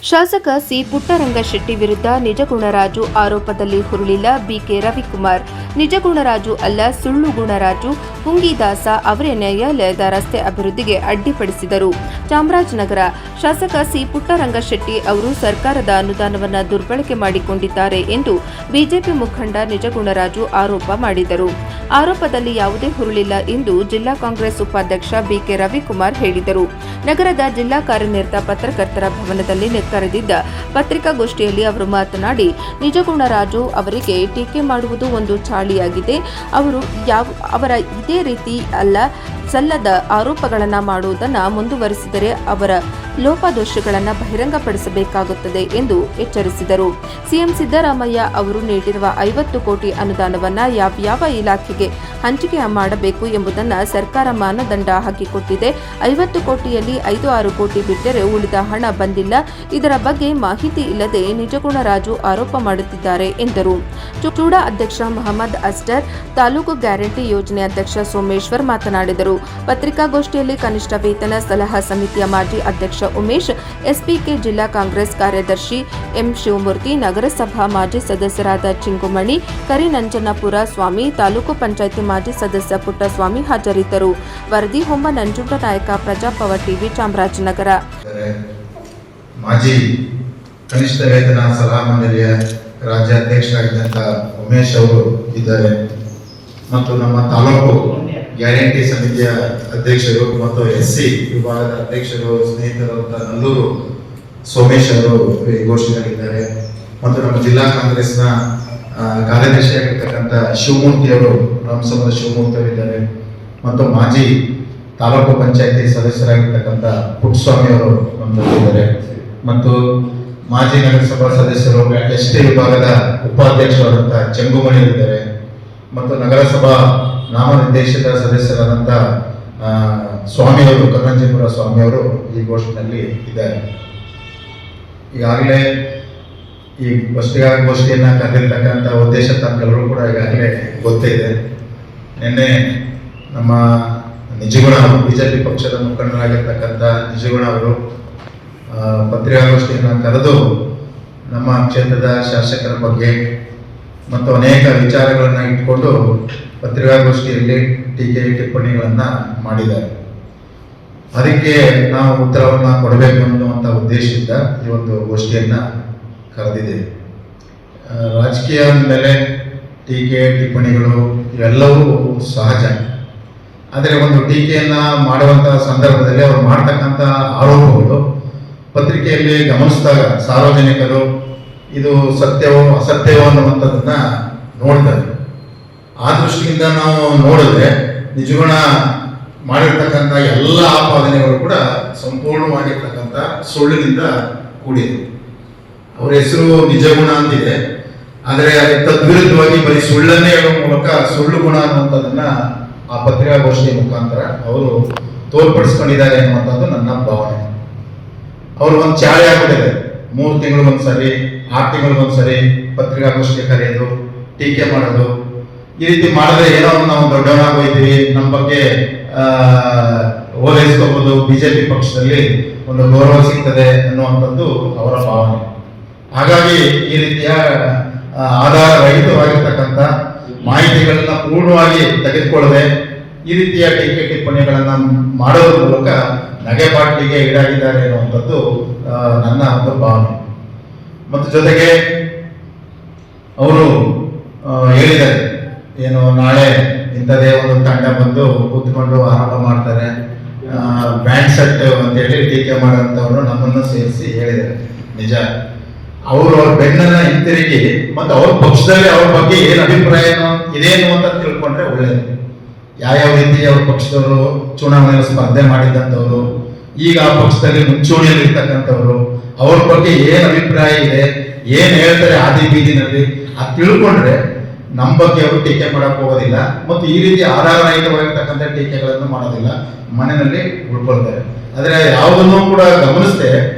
ಶಾಸಕ ಸಿ ಪುಟ್ಟರಂಗಶೆಟ್ಟಿ ವಿರುದ್ಧ ನಿಜಗುಣರಾಜು ಆರೋಪದಲ್ಲಿ ಹುರುಳಿಲ್ಲ ಬಿಕೆ ರವಿಕುಮಾರ್. ನಿಜಗುಣರಾಜು ಅಲ್ಲ, ಸುಳ್ಳು ಗುಣರಾಜು. ಪುಂಗಿದಾಸ ಅವರೇ ನ್ಯಾಯಾಲಯದ ರಸ್ತೆ ಅಭಿವೃದ್ಧಿಗೆ ಅಡ್ಡಿಪಡಿಸಿದರು. ಚಾಮರಾಜನಗರ ಶಾಸಕ ಸಿ ಪುಟ್ಟರಂಗಶೆಟ್ಟಿ ಅವರು ಸರ್ಕಾರದ ಅನುದಾನವನ್ನು ದುರ್ಬಳಕೆ ಮಾಡಿಕೊಂಡಿದ್ದಾರೆ ಎಂದು ಬಿಜೆಪಿ ಮುಖಂಡ ನಿಜಗುಣರಾಜು ಆರೋಪ ಮಾಡಿದರು. ಆರೋಪದಲ್ಲಿ ಯಾವುದೇ ಹುರುಳಿಲ್ಲ ಎಂದು ಜಿಲ್ಲಾ ಕಾಂಗ್ರೆಸ್ ಉಪಾಧ್ಯಕ್ಷ ಬಿಕೆ ರವಿಕುಮಾರ್ ಹೇಳಿದರು. ನಗರದ ಜಿಲ್ಲಾ ಕಾರ್ಯನಿರತ ಪತ್ರಕರ್ತರ ಭವನದಲ್ಲಿ ಕರೆದಿದ್ದ ಪತ್ರಿಕಾಗೋಷ್ಠಿಯಲ್ಲಿ ಅವರು ಮಾತನಾಡಿ, ನಿಜಗುಣರಾಜು ಅವರಿಗೆ ಟೀಕೆ ಮಾಡುವುದು ಒಂದು ಚಾಳಿಯಾಗಿದೆ. ಅವರ ಇದೇ ರೀತಿ ಸಲ್ಲದ ಆರೋಪಗಳನ್ನು ಮಾಡುವುದನ್ನು ಮುಂದುವರಿಸಿದರೆ ಅವರ ಲೋಪದೋಷಗಳನ್ನು ಬಹಿರಂಗಪಡಿಸಬೇಕಾಗುತ್ತದೆ ಎಂದು ಎಚ್ಚರಿಸಿದರು. ಸಿಎಂ ಸಿದ್ದರಾಮಯ್ಯ ಅವರು ನೀಡಿರುವ 50 ಕೋಟಿ ಅನುದಾನವನ್ನು ಯಾವ ಇಲಾಖೆಗೆ ಹಂಚಿಕೆ ಮಾಡಬೇಕು ಎಂಬುದನ್ನು ಸರ್ಕಾರ ಮಾನದಂಡ ಹಾಕಿಕೊಟ್ಟಿದೆ. 50 ಕೋಟಿಯಲ್ಲಿ 5-6 ಕೋಟಿ ಬಿಟ್ಟರೆ ಉಳಿದ ಹಣ ಬಂದಿಲ್ಲ. ಇದರ ಬಗ್ಗೆ ಮಾಹಿತಿ ಇಲ್ಲದೆ ನಿಜಗುಣರಾಜು ಆರೋಪ ಮಾಡುತ್ತಿದ್ದಾರೆ ಎಂದರು. ಚೂಡಾ ಅಧ್ಯಕ್ಷ ಮಹಮ್ಮದ್ ಅಸ್ಟರ್, ತಾಲೂಕು ಗ್ಯಾರಂಟಿ ಯೋಜನೆ ಅಧ್ಯಕ್ಷ ಸೋಮೇಶ್ವರ್ ಮಾತನಾಡಿದರು. ಪತ್ರಿಕಾಗೋಷ್ಠಿಯಲ್ಲಿ ಕನಿಷ್ಠ ವೇತನ ಸಲಹಾ ಸಮಿತಿಯ ಮಾಜಿ ಅಧ್ಯಕ್ಷ ಉಮೇಶ್, ಎಸ್ಪಿಕೆ ಜಿಲ್ಲಾ ಕಾಂಗ್ರೆಸ್ ಕಾರ್ಯದರ್ಶಿ ಎಂ ಶಿವಮೂರ್ತಿ, ನಗರಸಭಾ ಮಾಜಿ ಸದಸ್ಯರಾದ ಚಿಂಗುಮಣಿ, ಕರಿನಂಜನಪುರ ಸ್ವಾಮಿ, ತಾಲೂಕು ಪಂಚಾಯಿತಿ ಮಾಜಿ ಸದಸ್ಯ ಪುಟ್ಟಸ್ವಾಮಿ ಹಾಜರಿದ್ದರು. ವರದಿ ಹೊಂಬ ನಂಜುಂಡನಾಯಕ, ಪ್ರಜಾಪವರ್ ಟಿವಿ, ಚಾಮರಾಜನಗರ. ಮಾಜಿ ಕನಿಷ್ಠ ವೇತನ ಸಲಹಾ ಮಂಡಳಿಯ ರಾಜ್ಯಾಧ್ಯಕ್ಷರಾಗಿದ್ದಂಥ ಉಮೇಶ್ ಅವರು ಇದ್ದಾರೆ ಮತ್ತು ನಮ್ಮ ತಾಲೂಕು ಗ್ಯಾರಂಟಿ ಸಮಿತಿಯ ಅಧ್ಯಕ್ಷರು ಮತ್ತು SC ವಿಭಾಗದ ಅಧ್ಯಕ್ಷರು ಸ್ನೇಹಿತರಾದ ನಲ್ಲೂರು ಸೋಮೇಶ್ ಅವರು ಈ ಘೋಷಣೆಯಾಗಿದ್ದಾರೆ ಮತ್ತು ನಮ್ಮ ಜಿಲ್ಲಾ ಕಾಂಗ್ರೆಸ್ನ ಕಾರ್ಯದರ್ಶಿಯಾಗಿರ್ತಕ್ಕಂಥ ಶಿವಮೂರ್ತಿ ಅವರು, ರಾಮಸಮದ ಶಿವಮೂರ್ತಿ ಅವರಿದ್ದಾರೆ ಮತ್ತು ಮಾಜಿ ತಾಲೂಕು ಪಂಚಾಯಿತಿ ಸದಸ್ಯರಾಗಿರ್ತಕ್ಕಂಥ ಪುಟ್ಟಸ್ವಾಮಿ ಅವರು ಇದ್ದಾರೆ ಮತ್ತು ಮಾಜಿ ನಗರಸಭಾ ಸದಸ್ಯರು ST ವಿಭಾಗದ ಉಪಾಧ್ಯಕ್ಷರಾದಂಥ ಚೆಂಗುಮಣಿ ಇದ್ದಾರೆ ಮತ್ತು ನಗರಸಭಾ ನಾಮನಿರ್ದೇಶಿತ ಸದಸ್ಯರಾದಂಥ ಸ್ವಾಮಿಯವರು, ಕರ್ನಂಜಪುರ ಸ್ವಾಮಿಯವರು ಈ ಗೋಷ್ಠಿಯಲ್ಲಿ ಇದ್ದಾರೆ. ಈಗಾಗಲೇ ಈ ಗೋಷ್ಠಿಯನ್ನು ಕರೆದಿರ್ತಕ್ಕಂಥ ಉದ್ದೇಶ ತಮ್ಮೆಲ್ಲರೂ ಕೂಡ ಈಗಾಗಲೇ ಗೊತ್ತೇ ಇದೆ. ನಿನ್ನೆ ನಮ್ಮ ನಿಜಗುಣ ಬಿಜೆಪಿ ಪಕ್ಷದ ಮುಖಂಡರಾಗಿರ್ತಕ್ಕಂಥ ನಿಜಗುಣ ಅವರು ಪತ್ರಿಕಾಗೋಷ್ಠಿಯನ್ನು ಕರೆದು ನಮ್ಮ ಕ್ಷೇತ್ರದ ಶಾಸಕರ ಬಗ್ಗೆ ಮತ್ತು ಅನೇಕ ವಿಚಾರಗಳನ್ನು ಇಟ್ಕೊಂಡು ಪತ್ರಿಕಾಗೋಷ್ಠಿಯಲ್ಲಿ ಟೀಕೆ ಟಿಪ್ಪಣಿಗಳನ್ನು ಮಾಡಿದ್ದಾರೆ. ಅದಕ್ಕೆ ನಾವು ಉತ್ತರವನ್ನು ಕೊಡಬೇಕು ಅನ್ನುವಂಥ ಉದ್ದೇಶದಿಂದ ಈ ಒಂದು ಗೋಷ್ಠಿಯನ್ನು ಕರೆದಿದ್ದೇವೆ. ರಾಜಕೀಯ ಮೇಲೆ ಟೀಕೆ ಟಿಪ್ಪಣಿಗಳು ಇವೆಲ್ಲವೂ ಸಹಜ. ಆದರೆ ಒಂದು ಟೀಕೆಯನ್ನು ಮಾಡುವಂತಹ ಸಂದರ್ಭದಲ್ಲಿ ಅವರು ಮಾಡ್ತಕ್ಕಂಥ ಆರೋಪಗಳು ಪತ್ರಿಕೆಯಲ್ಲಿ ಗಮನಿಸಿದಾಗ ಸಾರ್ವಜನಿಕರು ಇದು ಸತ್ಯವೋ ಅಸತ್ಯವೋ ಅನ್ನುವಂಥದ್ದನ್ನ ನೋಡ್ತಾರೆ. ಆ ದೃಷ್ಟಿಯಿಂದ ನಾವು ನೋಡಿದ್ರೆ ನಿಜಗುಣ ಮಾಡಿರ್ತಕ್ಕಂಥ ಎಲ್ಲ ಆಪಾದನೆಗಳು ಕೂಡ ಸಂಪೂರ್ಣವಾಗಿರ್ತಕ್ಕಂಥ ಸುಳ್ಳಿನಿಂದ ಕೂಡಿದೆ. ಅವರ ಹೆಸರು ನಿಜಗುಣ ಅಂತಿದೆ, ಆದರೆ ತದ್ವಿರುದ್ಧವಾಗಿ ಬರೀ ಸುಳ್ಳನ್ನೇ ಹೇಳುವ ಮೂಲಕ ಸುಳ್ಳು ಗುಣ ಅನ್ನುವಂಥದ್ದನ್ನ ಆ ಪತ್ರಿಕಾಗೋಷ್ಠಿಯ ಮುಖಾಂತರ ಅವರು ತೋರ್ಪಡಿಸ್ಕೊಂಡಿದ್ದಾರೆ ಅನ್ನುವಂಥದ್ದು ನನ್ನ ಭಾವನೆ. ಅವರು ಒಂದು ಚಾಳಿ ಆಗ್ಬಿಟ್ಟಿದೆ. 3 ತಿಂಗಳಿಗೊಂದ್ಸರಿ, 6 ತಿಂಗಳಿಗೊಂದ್ಸರಿ ಪತ್ರಿಕಾಗೋಷ್ಠಿ ಕರೆಯೋದು, ಟೀಕೆ ಮಾಡೋದು. ಈ ರೀತಿ ಮಾಡಿದ್ರೆ ಏನೋ ನಾವು ದೊಡ್ಡವನಾಗೋಯ್ತೀವಿ, ನಮ್ಮ ಬಗ್ಗೆ ಓಲೈಸ್ಕೋಬಹುದು, ಬಿಜೆಪಿ ಪಕ್ಷದಲ್ಲಿ ಒಂದು ಗೌರವ ಸಿಗ್ತದೆ ಅನ್ನುವಂಥದ್ದು ಅವರ ಭಾವನೆ. ಹಾಗಾಗಿ ಈ ರೀತಿಯ ಆಧಾರ ರಹಿತವಾಗಿರ್ತಕ್ಕಂಥ ಮಾಹಿತಿಗಳನ್ನ ಪೂರ್ಣವಾಗಿ ತೆಗೆದುಕೊಳ್ಳದೆ ಈ ರೀತಿಯ ಟೀಕೆ ಟಿಪ್ಪಣಿಗಳನ್ನ ಮಾಡೋದ್ರ ಮೂಲಕ ನಗೆಪಾಟಿಗೆ ಈಡಾಗಿದ್ದಾರೆ ಅನ್ನುವಂಥದ್ದು ನನ್ನ ಒಂದು ಭಾವನೆ. ಮತ್ತು ಜೊತೆಗೆ ಅವರು ಹೇಳಿದ್ದಾರೆ, ಏನು ನಾಳೆ ಇಂಥದೇ ಒಂದು ತಂಡ ಬಂದು ಕೂತ್ಕೊಂಡು ಆರಂಭ ಮಾಡ್ತಾರೆ, ಬ್ಯಾಂಡ್ ಸೆಟ್ ಅಂತೇಳಿ ಟೀಕೆ ಮಾಡೋಂಥವ್ರು ನಮ್ಮನ್ನು ಸೇರಿಸಿ ಹೇಳಿದ್ದಾರೆ. ನಿಜ, ಅವರು ಅವ್ರ ಬೆನ್ನನ್ನ ಹಿಂತಿರುಗಿ ಮತ್ತು ಅವ್ರ ಪಕ್ಷದಲ್ಲಿ ಅವ್ರ ಬಗ್ಗೆ ಏನು ಅಭಿಪ್ರಾಯ ಇದೇನು ಅಂತ ತಿಳ್ಕೊಂಡ್ರೆ ಒಳ್ಳೇದು. ಯಾವ್ಯಾವ ರೀತಿ ಅವ್ರ ಪಕ್ಷದವರು ಚುನಾವಣೆಯಲ್ಲಿ ಸ್ಪರ್ಧೆ ಮಾಡಿದಂಥವ್ರು, ಈಗ ಆ ಪಕ್ಷದಲ್ಲಿ ಮುಂಚೂಣಿಯಲ್ಲಿ ಇರ್ತಕ್ಕಂಥವ್ರು, ಅವ್ರ ಬಗ್ಗೆ ಏನು ಅಭಿಪ್ರಾಯ ಇದೆ, ಏನು ಹೇಳ್ತಾರೆ ಆದಿ ಬೀದಿನಲ್ಲಿ, ಅದು ತಿಳ್ಕೊಂಡ್ರೆ ನಮ್ಮ ಬಗ್ಗೆ ಅವರು ಟೀಕೆ ಮಾಡಕ್ ಹೋಗೋದಿಲ್ಲ ಮತ್ತು ಈ ರೀತಿ ಆಧಾರರಹಿತವಾಗಿರ್ತಕ್ಕಂಥ ಟೀಕೆಗಳನ್ನು ಮಾಡೋದಿಲ್ಲ, ಮನೆಯಲ್ಲಿ ಉಳ್ಕೊಳ್ತಾರೆ. ಆದರೆ ಯಾವುದನ್ನು ಕೂಡ ಗಮನಿಸದೆ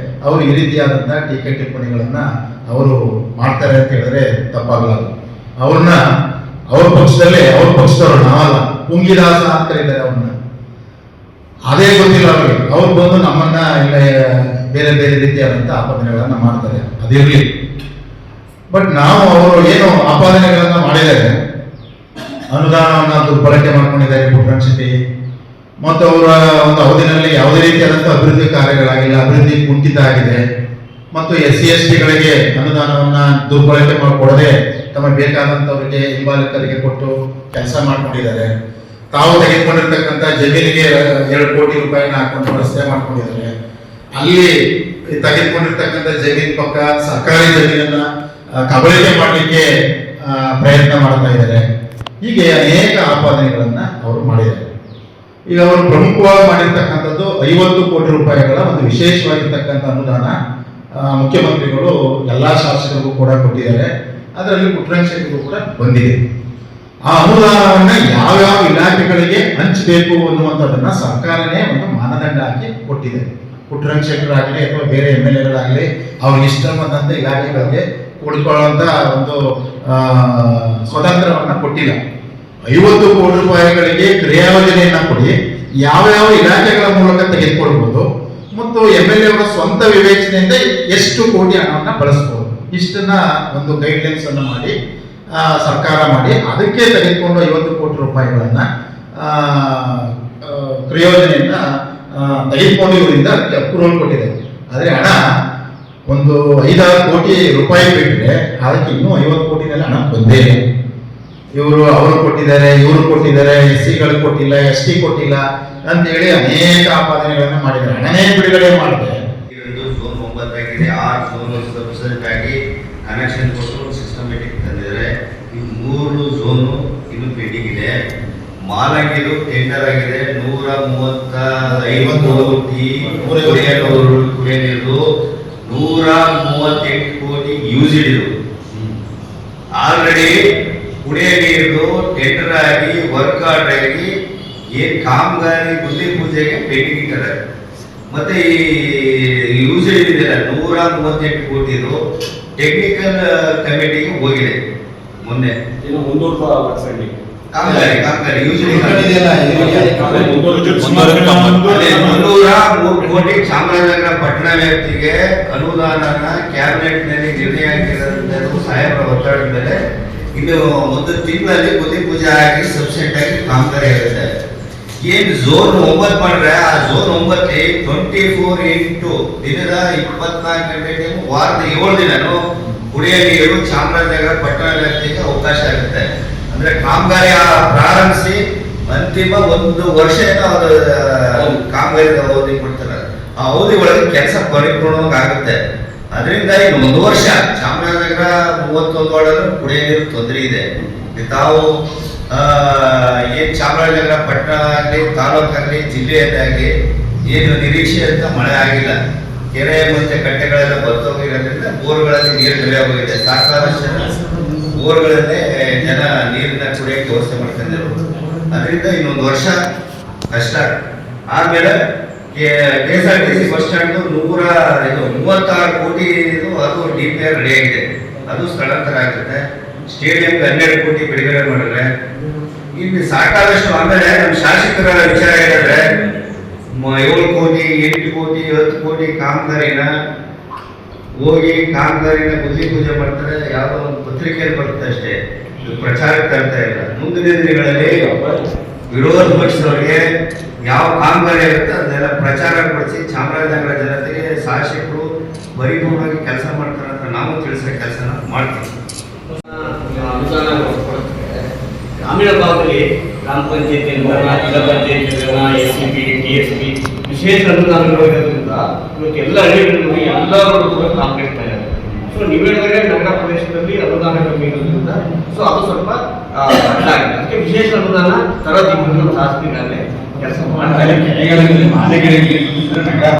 ಅವರು ಈ ರೀತಿಯಾದಂತಹ ಟೀಕೆ ಟಿಪ್ಪಣಿಗಳನ್ನ ಅವರು ಮಾಡ್ತಾರೆ ಅಂತ ಹೇಳಿದ್ರೆ ತಪ್ಪಾಗಲಾರದು. ಅವ್ರನ್ನ ಅವ್ರ ಪಕ್ಷದಲ್ಲೇ, ಅವ್ರ ಪಕ್ಷದವರು, ನಾವಲ್ಲ, ಪುಂಗಿದಾಸ ಅಂತ ಕರೀತಾರೆ ಅವ್ರನ್ನ. ಅದೇ ಗೊತ್ತಿಲ್ಲ ಅವ್ರಿಗೆ. ಅವ್ರು ಬಂದು ನಮ್ಮನ್ನ ಇಲ್ಲ ಬೇರೆ ಬೇರೆ ರೀತಿಯಾದಂಥ ಆಪಾದನೆಗಳನ್ನು ಮಾಡ್ತಾರೆ, ಅದಿರಲಿ. ಬಟ್ ನಾವು ಅವರು ಏನು ಆಪಾದನೆಗಳನ್ನು ಮಾಡಿದ್ದಾರೆ, ಅನುದಾನವನ್ನು ದುರ್ಬಳಕೆ ಮಾಡ್ಕೊಂಡಿದ್ದಾರೆ ಪುಟ್ಟರಂಗ ಶೆಟ್ಟಿ, ಮತ್ತು ಅವರ ಒಂದು ಅವಧಿನಲ್ಲಿ ಯಾವುದೇ ರೀತಿಯಾದಂಥ ಅಭಿವೃದ್ಧಿ ಕಾರ್ಯಗಳಾಗಿಲ್ಲ, ಅಭಿವೃದ್ಧಿ ಕುಂಠಿತ ಆಗಿದೆ. ಮತ್ತು SC/STಗಳಿಗೆ ಅನುದಾನವನ್ನು ದುರ್ಬಳಕೆ ಮಾಡಿಕೊಡದೆ ತಮಗೆ ಬೇಕಾದಂಥವರಿಗೆ ಹಿಂಬಾಲಕರಿಗೆ ಕೊಟ್ಟು ಕೆಲಸ ಮಾಡ್ಕೊಂಡಿದ್ದಾರೆ. ತಾವು ತೆಗೆದುಕೊಂಡಿರ್ತಕ್ಕಂಥ ಜಮೀನಿಗೆ 2 ಕೋಟಿ ರೂಪಾಯಿನ ಹಾಕೊಂಡು ರಸ್ತೆ ಮಾಡ್ಕೊಂಡಿದ್ದಾರೆ. ಅಲ್ಲಿ ತೆಗೆದುಕೊಂಡಿರ್ತಕ್ಕಂಥ ಜಮೀನು ಪಕ್ಕ ಸರ್ಕಾರಿ ಜಮೀನನ್ನ ಕಬಳಿಕೆ ಮಾಡಲಿಕ್ಕೆ ಪ್ರಯತ್ನ ಮಾಡ್ತಾ ಇದ್ದಾರೆ. ಹೀಗೆ ಅನೇಕ ಆಪಾದನೆಗಳನ್ನ ಅವರು ಮಾಡಿದ್ದಾರೆ. ಈಗ ಅವರು ಪ್ರಮುಖವಾಗಿ ಮಾಡಿರ್ತಕ್ಕಂಥದ್ದು 50 ಕೋಟಿ ರೂಪಾಯಿಗಳ ಒಂದು ವಿಶೇಷವಾಗಿರ್ತಕ್ಕಂಥ ಅನುದಾನ ಮುಖ್ಯಮಂತ್ರಿಗಳು ಎಲ್ಲ ಶಾಸಕರಿಗೂ ಕೂಡ ಕೊಟ್ಟಿದ್ದಾರೆ. ಅದರಲ್ಲಿ ಪುಟ್ಟರಂಗ ಶೆಟ್ಟಿಗೂ ಕೂಡ ಬಂದಿದೆ. ಆ ಅನುದಾನವನ್ನ ಯಾವ್ಯಾವ ಇಲಾಖೆಗಳಿಗೆ ಹಂಚಬೇಕು ಅನ್ನುವಂಥದ್ದನ್ನ ಸರ್ಕಾರನೇ ಒಂದು ಮಾನದಂಡ ಹಾಕಿ ಕೊಟ್ಟಿದೆ. ಪುಟ್ಟರಂಗ ಶೆಟ್ಟರಾಗಲಿ ಅಥವಾ ಬೇರೆ MLAಗಳಾಗಲಿ ಅವ್ರಿಗೆ ಇಷ್ಟ ಬಂದಂತ ಇಲಾಖೆಗಳಿಗೆ ಕೊಡ್ಕೊಳ್ಳುವಂತ ಒಂದು ಸ್ವತಂತ್ರವನ್ನ ಕೊಟ್ಟಿಲ್ಲ. 50 ಕೋಟಿ ರೂಪಾಯಿಗಳಿಗೆ ಕ್ರಿಯಾಯೋಜನೆಯನ್ನ ಕೊಡಿ, ಯಾವ್ಯಾವ ಇಲಾಖೆಗಳ ಮೂಲಕ ತೆಗೆದುಕೊಳ್ಬಹುದು ಮತ್ತು MLA ಅವರ ಸ್ವಂತ ವಿವೇಚನೆಯಿಂದ ಎಷ್ಟು ಕೋಟಿ ಹಣವನ್ನ ಬಳಸಬಹುದು, ಇಷ್ಟನ್ನ ಒಂದು ಗೈಡ್ಲೈನ್ಸ್ ಅನ್ನು ಮಾಡಿ ಸರ್ಕಾರ ಮಾಡಿ ಅದಕ್ಕೆ ತೆಗೆದುಕೊಂಡು 50 ಕೋಟಿ ರೂಪಾಯಿಗಳನ್ನ ಕ್ರಿಯೋಜನೆಯನ್ನ ತೆಗೆದುಕೊಂಡು ಇವರಿಂದ ಅದಕ್ಕೆ ಅಪ್ರೂವಲ್ ಕೊಟ್ಟಿದೆ. ಆದರೆ ಹಣ ಒಂದು 5-6 ಕೋಟಿ ರೂಪಾಯಿ ಬಿಟ್ಟರೆ ಅದಕ್ಕೆ ಇನ್ನೂ 50 ಕೋಟಿನಲ್ಲಿ ಹಣ ಬಂದೇ ಇಲ್ಲ. ಅವರು ಕೊಟ್ಟಿದ್ದಾರೆ, ಇವರು ಕೊಟ್ಟಿದ್ದಾರೆ, SC ಕೊಟ್ಟಿಲ್ಲ, ST ಕೊಟ್ಟಿಲ್ಲ ಅಂತ ಹೇಳಿ ಅನೇಕ ಆಪಾದನೆಗಳನ್ನು ಮಾಡಿದ್ದಾರೆ. ಹಣನೇ ಬಿಡುಗಡೆ ಮಾಡಿದೆ. ಝೋನ್ 9 ಆಗಿದೆ, 6 ಝೋನ್ ಸಬ್ಸಿಡಿ ಆಗಿ ಕನೆಕ್ಷನ್ ಕೊಟ್ಟು ಸಿಸ್ಟಮೆಟಿಕ್ ತಂದಿದ್ದಾರೆ. ಈ 3 ಝೋನು ಇನ್ನು ಪೆಂಡಿಂಗ್ ಇದೆ. ಮಾಲಂಗಿದು ಟೆಂಡರ್ ಆಗಿದೆ 135 ಕೋಟಿ ಕುಡಿಯ ನೀರು, 138 ಕೋಟಿ ಯೂಸ್ಡ್ ಇದು. ಆಲ್ರೆಡಿ ಕುಡಿಯ ನೀರು ಟೆಂಡರ್ ಆಗಿ ವರ್ಕ್ ಆರ್ಡರ್ ಆಗಿ ಏನ್ ಕಾಮಗಾರಿ ಗುದ್ದಿ ಪೂಜೆಗೆ ಪೆಂಡಿಂಗ್ ಇಟ್ಟಾರೆ. ಮತ್ತೆ ಈ ಯೂಸ್ಡ್ ಇದೆಯಲ್ಲ 138 ಕೋಟಿದು ಟೆಕ್ನಿಕಲ್ ಕಮಿಟಿಗೆ ಹೋಗಿದೆ. ಮೊನ್ನೆ ಕಾಮಗಾರಿ ಯೂಸ್ಡ್ 303 ಕೋಟಿ ಚಾಮರಾಜನಗರ ಪಟ್ಟಣ ವ್ಯಾಪ್ತಿಗೆ ಅನುದಾನನ ಕ್ಯಾಬಿನೆಟ್ ನಲ್ಲಿ ನಿರ್ಣಯ ಆಗಿರೋದ್ರಿಂದ ಸಾಹೇಬರ ಒತ್ತಡದ ಮೇಲೆ ಇದು 1 ತಿಂಗಳಲ್ಲಿ ಗುದ್ದಿ ಪೂಜೆ ಆಗಿ ಸಬ್ಸೆಂಟ್ ಆಗಿ ಕಾಮಗಾರಿ ಆಗುತ್ತೆ. ಏನ್ ಝೋನ್ 9 ಮಾಡ್ರೆ ಆ ಝೋನ್ 9 24x ದಿನದ 24 ಗಂಟೆ ವಾರದ 7 ದಿನನೂ ಕುಡಿಯ ನೀರು ಚಾಮರಾಜನಗರ ಪಟ್ಟಣ ವ್ಯಾಪ್ತಿಗೆ ಅವಕಾಶ ಆಗುತ್ತೆ. ಅಂದ್ರೆ ಕಾಮಗಾರಿ ಪ್ರಾರಂಭಿಸಿ ಅಂತಿಮ 1 ವರ್ಷ ಕಾಮಗಾರಿ ಅವಧಿ ಕೊಡ್ತಾರೆ. ಆ ಅವಧಿ ಒಳಗೆ ಕೆಲಸ ಪರಿಪೂರ್ಣವಾಗುತ್ತೆ. ಅದರಿಂದ ಇನ್ನು 1 ವರ್ಷ ಚಾಮರಾಜನಗರ 31 ವಾರ್ಡಲ್ಲೂ ಕುಡಿಯ ನೀರು ತೊಂದರೆ ಇದೆ. ತಾವು ಏನ್ ಚಾಮರಾಜನಗರ ಪಟ್ಟಣ ಆಗಲಿ, ತಾಲೂಕಾಗಲಿ, ಜಿಲ್ಲೆಯಲ್ಲಾಗಲಿ ಏನು ನಿರೀಕ್ಷೆ ಅಂತ ಮಳೆ ಆಗಿಲ್ಲ. ಕೆರೆ ಮತ್ತೆ ಕಟ್ಟೆಗಳೆಲ್ಲ ಬತ್ತೋಗಿರೋದ್ರಿಂದ ಬೋರ್ಗಳಲ್ಲಿ ನೀರು ಬೆಳೆ ಹೋಗಿದೆ. ಸಾಕಷ್ಟು ಬೋರ್ಗಳಲ್ಲೇ ಜನ ನೀರನ್ನ ಕುಡಿಯಕ್ಕೆ ವ್ಯವಸ್ಥೆ ಮಾಡ್ತಿದ್ದಾರೆ. ಅದರಿಂದ ಇನ್ನೊಂದು ವರ್ಷ ಕಷ್ಟ. ಆದ್ಮೇಲೆ KSRTC ಬಸ್ ಸ್ಟ್ಯಾಂಡ್ 136 ಕೋಟಿ ಅದು DPR ರೆಡಿ ಆಗಿದೆ, ಅದು ಸ್ಥಳಾಂತರ ಆಗುತ್ತೆ. ಸ್ಟೇಡಿಯಂಗೆ 12 ಕೋಟಿ ಬಿಡುಗಡೆ ಮಾಡಿದ್ರೆ ಇಲ್ಲಿ ಸಾಕಾದಷ್ಟು. ಆಮೇಲೆ ನಮ್ಮ ಶಾಸಕರ ವಿಚಾರ ಹೇಳಿದ್ರೆ 7 ಕೋಟಿ 8 ಕೋಟಿ 10 ಕೋಟಿ ಕಾಮಗಾರಿನ ಬುದ್ಧಿ ಪೂಜೆ ಮಾಡ್ತಾರೆ. ಯಾವುದೋ ಒಂದು ಪತ್ರಿಕೆಯಲ್ಲಿ ಬರುತ್ತೆ ಅಷ್ಟೇ, ಪ್ರಚಾರಕ್ಕೆ ತರ್ತಾ ಇಲ್ಲ. ಮುಂದಿನ ದಿನಗಳಲ್ಲಿ ವಿರೋಧ ಪಕ್ಷದವರಿಗೆ ಯಾವ ಕಾಮಗಾರಿ ಇರುತ್ತೆ ಅದನ್ನೆಲ್ಲ ಪ್ರಚಾರ ಪಡಿಸಿ ಚಾಮರಾಜನಗರ ಜನತೆಗೆ ಶಾಸಕರು ಪರಿಪೂರ್ಣವಾಗಿ ಕೆಲಸ ಮಾಡ್ತಾರೆ ಅಂತ ನಾವು ತಿಳಿಸೋ ಕೆಲಸನ ಮಾಡ್ತೀವಿ. ಗ್ರಾಮೀಣ ಭಾಗದಲ್ಲಿ ಗ್ರಾಮ ಪಂಚಾಯತಿ ಜಿಲ್ಲಾ ಪಂಚಾಯತಿ SCP TSP ವಿಶೇಷ ಅನುದಾನಗಳು ಇರೋದ್ರಿಂದ ಇವತ್ತು ಎಲ್ಲ ಹಳ್ಳಿಗಳಲ್ಲಿ ಎಲ್ಲರೂ ಕೂಡ ಕಾಂಪ್ಲೀಟ್ ಮಾಡಿದ್ದಾರೆ. ಸೊ ನೀವು ಹೇಳಿದ್ರೆ ನಗರ ಪ್ರದೇಶದಲ್ಲಿ ಅನುದಾನ ಕಮ್ಮಿ ಇರೋದ್ರಿಂದ ಸೊ ಅದು ಸ್ವಲ್ಪ ಅಡ್ಡಾಗಿದೆ. ಅದಕ್ಕೆ ವಿಶೇಷ ಅನುದಾನ ತರೋದಿಲ್ಲ ಶಾಸಕರಾಗಲೇ ಕೆಲಸ ಮಾಡ್ತಾರೆ.